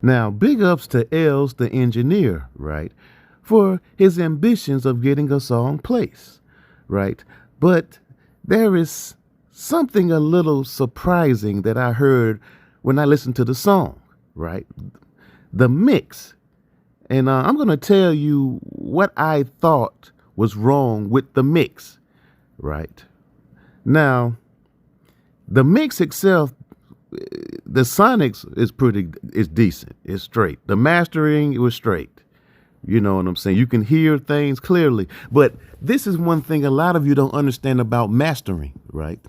Now, big ups to Els, the engineer, right, for his ambitions of getting a song placed, right? But there is something a little surprising that I heard when I listened to the song, right? The mix. And I'm going to tell you what I thought was wrong with the mix, right? Now, the mix itself, the sonics is decent. It's straight. The mastering, it was straight. You know what I'm saying? You can hear things clearly. But this is one thing a lot of you don't understand about mastering, right?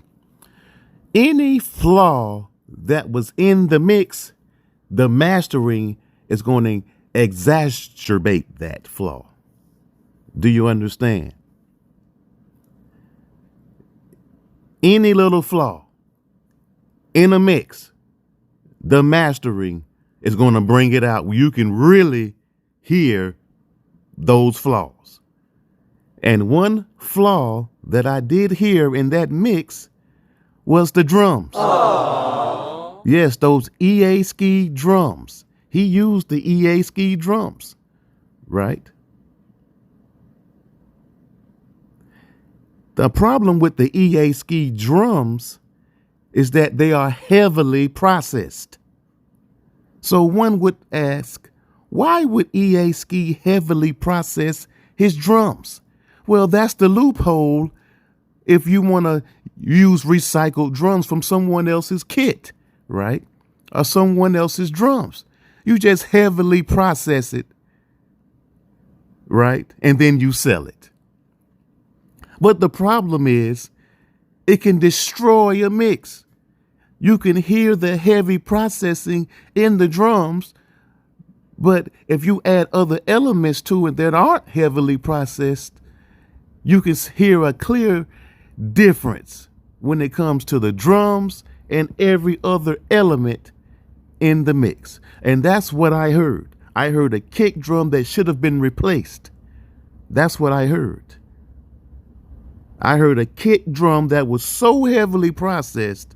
Any flaw that was in the mix, the mastering is going to exacerbate that flaw. Do you understand? Any little flaw in a mix, the mastering is going to bring it out where you can really hear those flaws. And one flaw that I did hear in that mix was the drums. Aww. Yes, those EA Ski drums. He used the EA Ski drums, right? The problem with the EA Ski drums is that they are heavily processed. So one would ask, why would EA Ski heavily process his drums? Well, that's the loophole if you want to use recycled drums from someone else's kit, right? Or someone else's drums. You just heavily process it, right? And then you sell it. But the problem is it can destroy a mix. You can hear the heavy processing in the drums, but if you add other elements to it that aren't heavily processed, you can hear a clear difference when it comes to the drums and every other element in the mix. And that's what I heard. I heard a kick drum that should have been replaced. That's what I heard. I heard a kick drum that was so heavily processed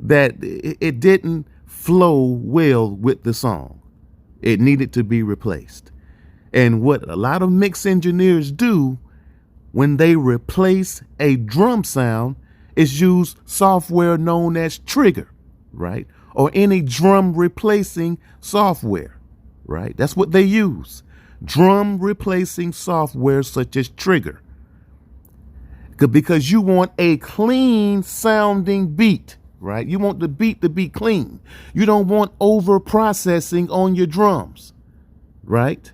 that it didn't flow well with the song. It needed to be replaced. And what a lot of mix engineers do when they replace a drum sound is use software known as Trigger, right? Or any drum replacing software, right? That's what they use. Drum replacing software such as Trigger. Because you want a clean sounding beat, right? You want the beat to be clean. You don't want over processing on your drums, right?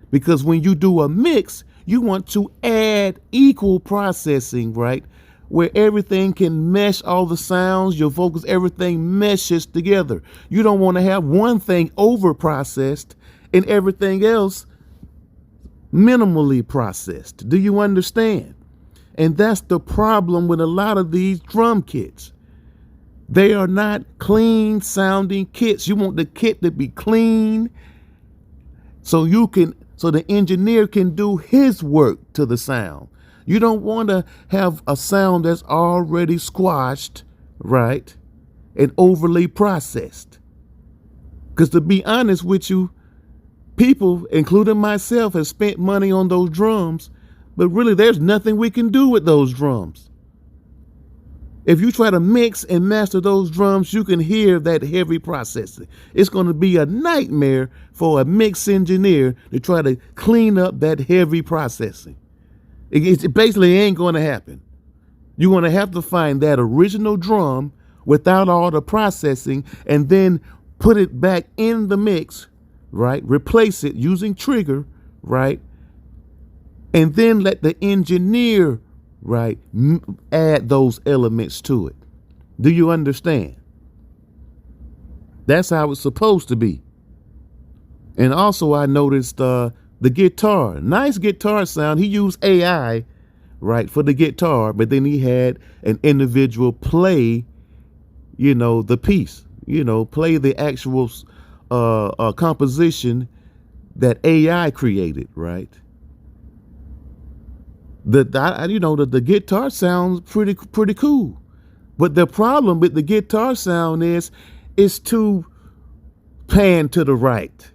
Because when you do a mix, you want to add equal processing, right? Where everything can mesh, all the sounds, your vocals, everything meshes together. You don't want to have one thing over processed and everything else minimally processed. Do you understand? And that's the problem with a lot of these drum kits. They are not clean sounding kits. You want the kit to be clean so the engineer can do his work to the sound. You don't want to have a sound that's already squashed, right? And overly processed. Because to be honest with you, people, including myself, have spent money on those drums, but really there's nothing we can do with those drums. If you try to mix and master those drums, you can hear that heavy processing. It's going to be a nightmare for a mix engineer to try to clean up that heavy processing. It basically ain't going to happen. You're going to have to find that original drum without all the processing and then put it back in the mix, right? Replace it using Trigger, right? And then let the engineer, right, add those elements to it. Do you understand? That's how it's supposed to be. And also I noticed the guitar, nice guitar sound. He used AI, right, for the guitar, but then he had an individual play, the piece, play the actual composition that AI created, right? The guitar sounds pretty cool, but the problem with the guitar sound is it's too pan to the right.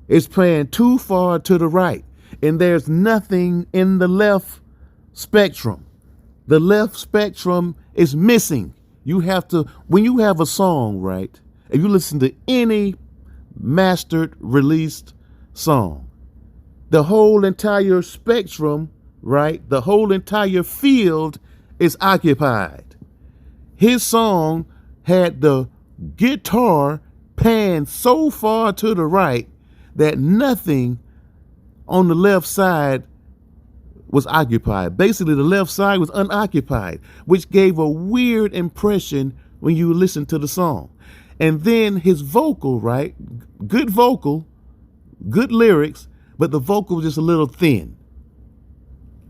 It's playing too far to the right. And there's nothing in the left spectrum. The left spectrum is missing. You have to, when you have a song, right? If you listen to any mastered, released song, the whole entire spectrum, right? The whole entire field is occupied. His song had the guitar panned so far to the right that nothing on the left side was occupied. Basically, the left side was unoccupied, which gave a weird impression when you listen to the song. And then his vocal, right? Good vocal, good lyrics, but the vocal was just a little thin.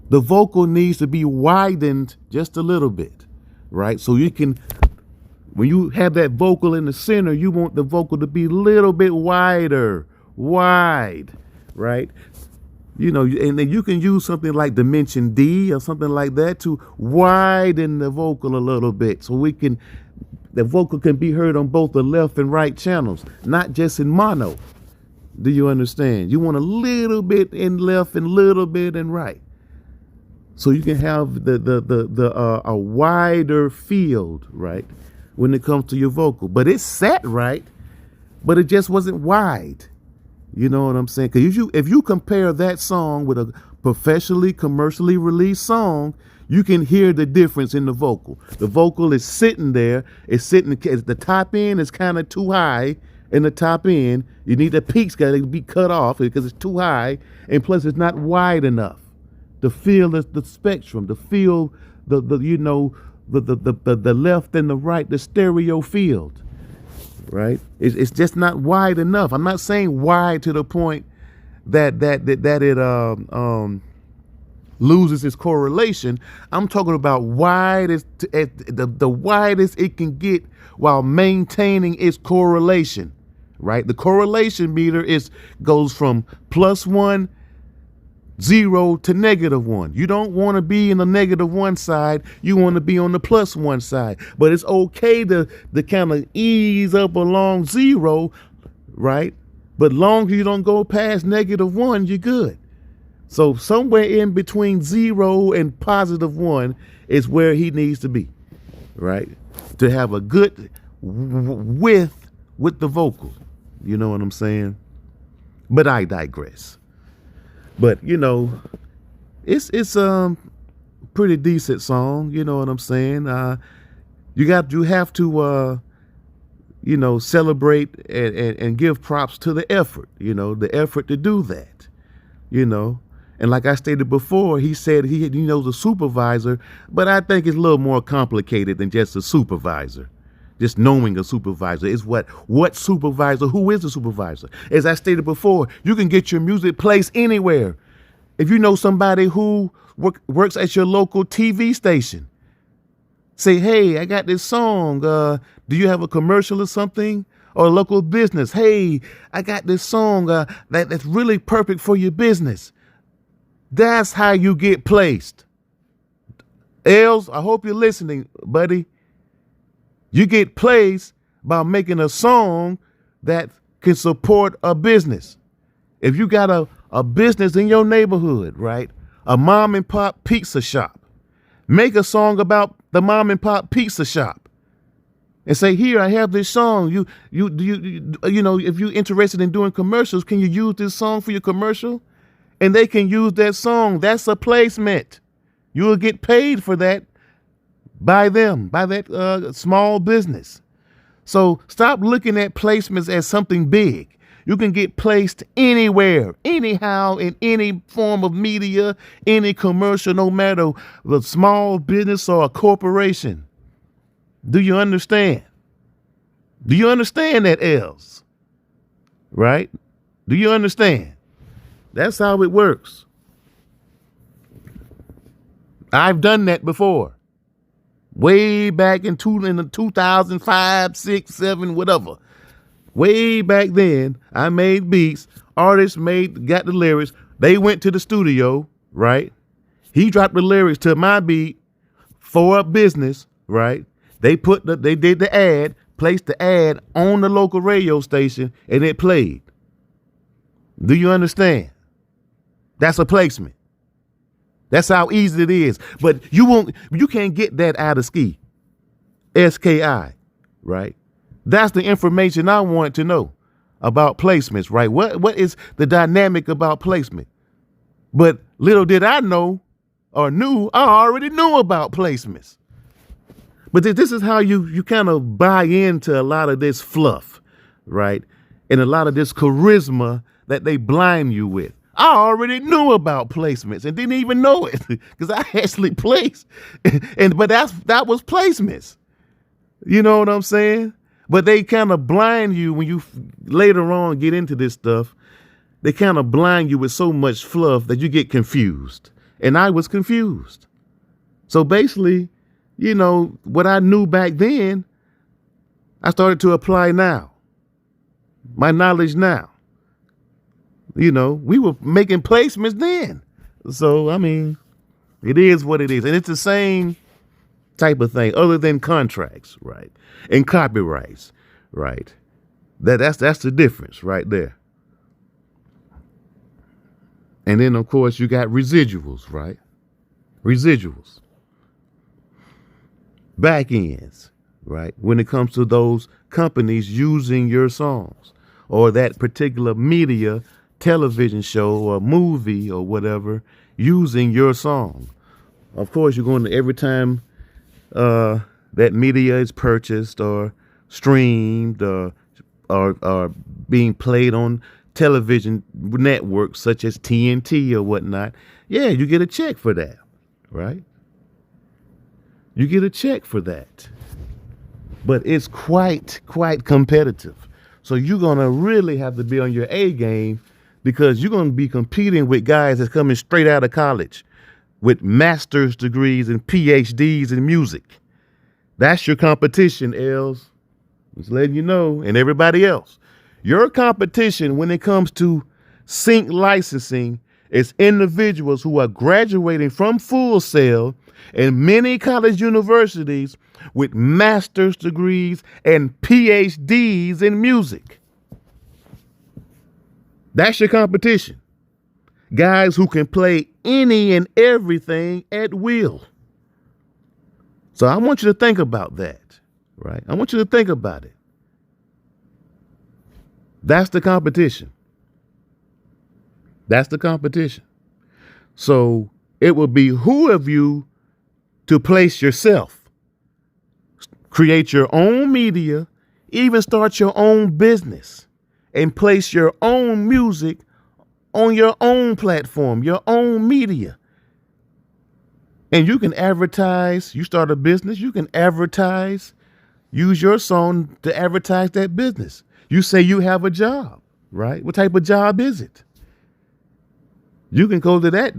The vocal needs to be widened just a little bit, right? So you can, when you have that vocal in the center, you want the vocal to be a little bit wider, wide, right? You know, and then you can use something like Dimension D or something like that to widen the vocal a little bit so the vocal can be heard on both the left and right channels, not just in mono. Do you understand? You want a little bit in left and a little bit in right. So you can have a wider field, right, when it comes to your vocal. But it's set right, but it just wasn't wide. You know what I'm saying? Because if you compare that song with a professionally, commercially released song, you can hear the difference in the vocal. The vocal is sitting there. It's sitting, the top end is kind of too high in the top end. You need the peaks got to be cut off because it's too high. And plus it's not wide enough to feel the spectrum, to feel the left and the right, the stereo field. Right? It's just not wide enough. I'm not saying wide to the point that it loses its correlation. I'm talking about wide as the widest it can get while maintaining its correlation. Right? The correlation meter goes from +1, 0 to -1. You don't want to be in the -1 side. You want to be on the +1 side. But it's okay to kind of ease up along 0, right? But long as you don't go past -1, you're good. So somewhere in between 0 and +1 is where he needs to be, right? To have a good width with the vocal. You know what I'm saying? But I digress. But, you know, it's pretty decent song. You know what I'm saying? You have to, celebrate and give props to the effort, the effort to do that, And like I stated before, he said he knows a supervisor, but I think it's a little more complicated than just a supervisor. Just knowing a supervisor is what supervisor, who is the supervisor? As I stated before, you can get your music placed anywhere. If you know somebody who works at your local TV station, say, hey, I got this song. Do you have a commercial or something? Or a local business? Hey, I got this song that's really perfect for your business. That's how you get placed. Els, I hope you're listening, buddy. You get placed by making a song that can support a business. If you got a business in your neighborhood, right? A mom and pop pizza shop. Make a song about the mom and pop pizza shop. And say, here, I have this song. If you're interested in doing commercials, can you use this song for your commercial? And they can use that song. That's a placement. You will get paid for that by that small business. So stop looking at placements as something big. You can get placed anywhere, anyhow, in any form of media, any commercial, no matter the small business or a corporation. Do you understand? Do you understand that, Els? Right? Do you understand? That's how it works. I've done that before. Way back in the 2005, 6, 7, whatever. Way back then, I made beats. Artists got the lyrics. They went to the studio, right? He dropped the lyrics to my beat for a business, right? They did the ad, placed the ad on the local radio station and it played. Do you understand? That's a placement. That's how easy it is. But you can't get that out of SKI. SKI, right? That's the information I want to know about placements, right? What is the dynamic about placement? But little did I know or knew, I already knew about placements. But this is how you kind of buy into a lot of this fluff, right? And a lot of this charisma that they blind you with. I already knew about placements and didn't even know it because I actually placed. But that was placements. You know what I'm saying? But they kind of blind you when you later on get into this stuff. They kind of blind you with so much fluff that you get confused. And I was confused. So basically, you know, what I knew back then, I started to apply now. My knowledge now. You know, we were making placements then. So, I mean, it is what it is. And it's the same type of thing other than contracts, right? And copyrights, right? That's the difference right there. And then, of course, you got residuals, right? Residuals. Back ends, right? When it comes to those companies using your songs or that particular media, television show or movie or whatever, using your song. Of course, you're going to every time that media is purchased or streamed or being played on television networks such as TNT or whatnot. Yeah, you get a check for that, right? You get a check for that. But it's quite competitive. So you're going to really have to be on your A game because you're going to be competing with guys that's coming straight out of college with master's degrees and PhDs in music. That's your competition, Els. Just letting you know, and everybody else. Your competition when it comes to sync licensing is individuals who are graduating from Full Sail and many college universities with master's degrees and PhDs in music. That's your competition. Guys who can play any and everything at will. So I want you to think about that, right? I want you to think about it. That's the competition. That's the competition. So it will behoove you to place yourself, create your own media, even start your own business and place your own music on your own platform, your own media. And you can advertise, you start a business, you can advertise, use your song to advertise that business. You say you have a job, right? What type of job is it? You can go to that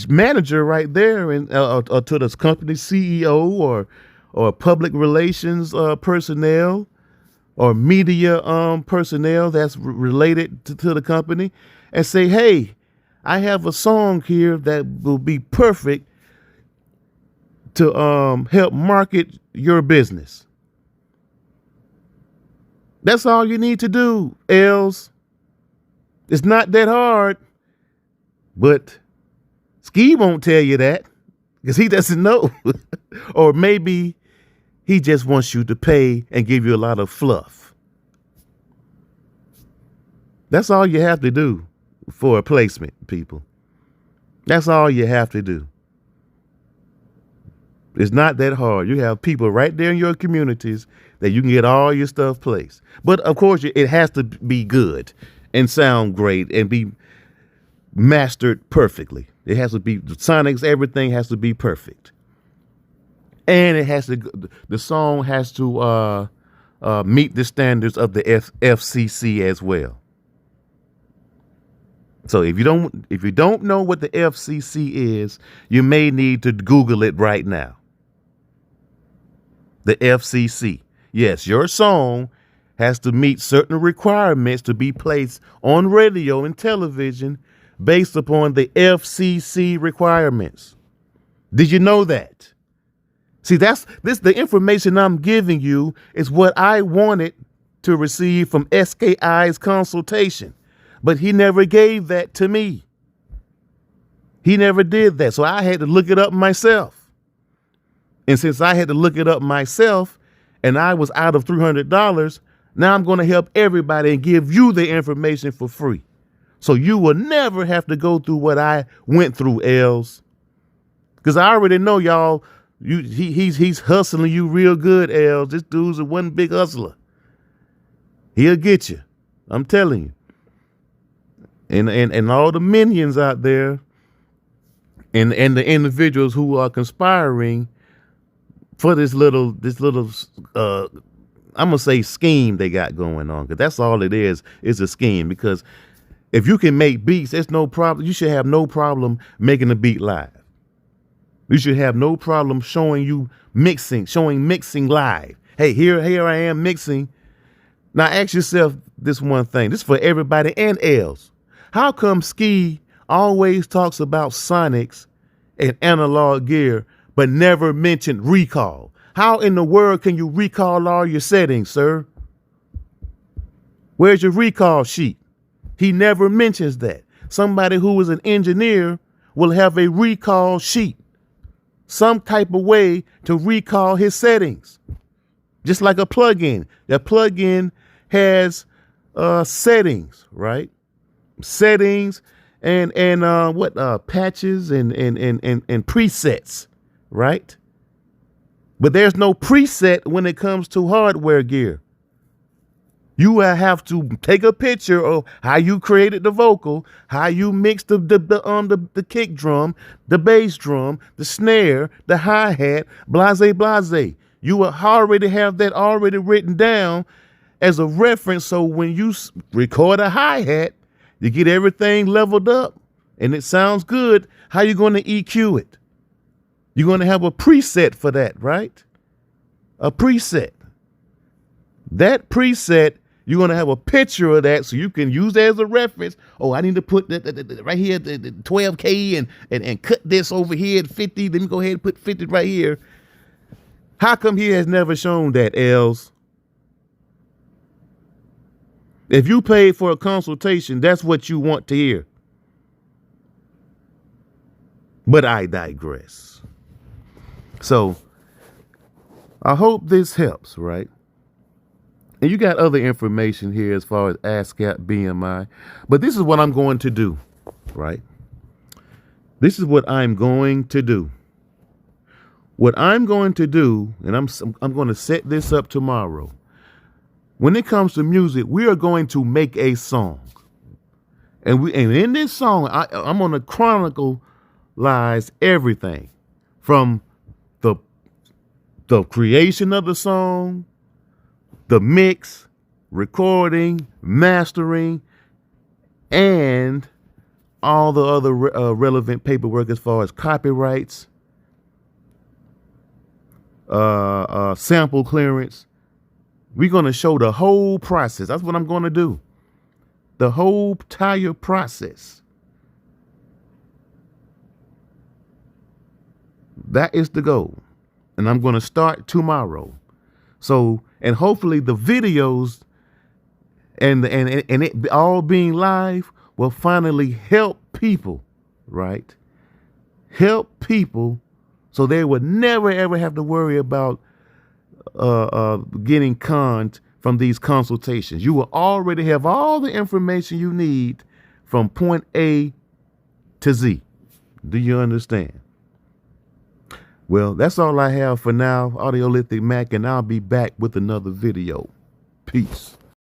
manager right there and or to the company CEO or public relations personnel or media personnel that's related to the company and say, hey, I have a song here that will be perfect to help market your business. That's all you need to do, Els. It's not that hard. But SKI won't tell you that because he doesn't know. Or maybe he just wants you to pay and give you a lot of fluff. That's all you have to do for a placement, people. That's all you have to do. It's not that hard. You have people right there in your communities that you can get all your stuff placed. But of course, it has to be good and sound great and be mastered perfectly. It has to be the sonics, everything has to be perfect. And it has to, the song has to meet the standards of the FCC as well. So if you don't know what the FCC is, you may need to Google it right now. The FCC. Yes, your song has to meet certain requirements to be placed on radio and television based upon the FCC requirements. Did you know that? See, the information I'm giving you is what I wanted to receive from SKI's consultation. But he never gave that to me. He never did that. So I had to look it up myself. And since I had to look it up myself and I was out of $300, now I'm going to help everybody and give you the information for free. So you will never have to go through what I went through, Els. Because I already know y'all, he's hustling you real good, Els. This dude's a one big hustler. He'll get you. I'm telling you. And all the minions out there and the individuals who are conspiring for this little I'm gonna say scheme they got going on, because that's all it is a scheme. Because if you can make beats, there's no problem. You should have no problem making a beat live. You should have no problem showing mixing live. Hey, here I am mixing. Now ask yourself this one thing. This is for everybody and Els. How come Ski always talks about Sonics and analog gear, but never mentioned recall? How in the world can you recall all your settings, sir? Where's your recall sheet? He never mentions that. Somebody who is an engineer will have a recall sheet, some type of way to recall his settings. Just like a plugin. The plugin has settings, right? Settings and patches and presets, right? But there's no preset when it comes to hardware gear. You will have to take a picture of how you created the vocal, how you mixed the kick drum, the bass drum, the snare, the hi-hat, blase. You will already have that already written down as a reference. So when you record a hi-hat, you get everything leveled up and it sounds good. How you going to EQ it? You're going to have a preset for that, right? A preset. That preset, you're going to have a picture of that so you can use that as a reference. Oh, I need to put the right here, the 12K and cut this over here at 50. Let me go ahead and put 50 right here. How come he has never shown that, Els? If you paid for a consultation, that's what you want to hear. But I digress. So I hope this helps, right? And you got other information here as far as ASCAP, BMI. But this is what I'm going to do, right? This is what I'm going to do. What I'm going to do, and I'm going to set this up tomorrow. When it comes to music, we are going to make a song. And in this song, I'm going to chronicleize everything from the creation of the song, the mix, recording, mastering, and all the other relevant paperwork as far as copyrights, sample clearance. We're going to show the whole process. That's what I'm going to do. The whole entire process. That is the goal. And I'm going to start tomorrow. So, and hopefully the videos and it all being live will finally help people, right? Help people so they would never, ever have to worry about getting conned from these consultations. You will already have all the information you need from point A to Z. Do you understand? Well, that's all I have for now. Audiolithic Mac, and I'll be back with another video. Peace.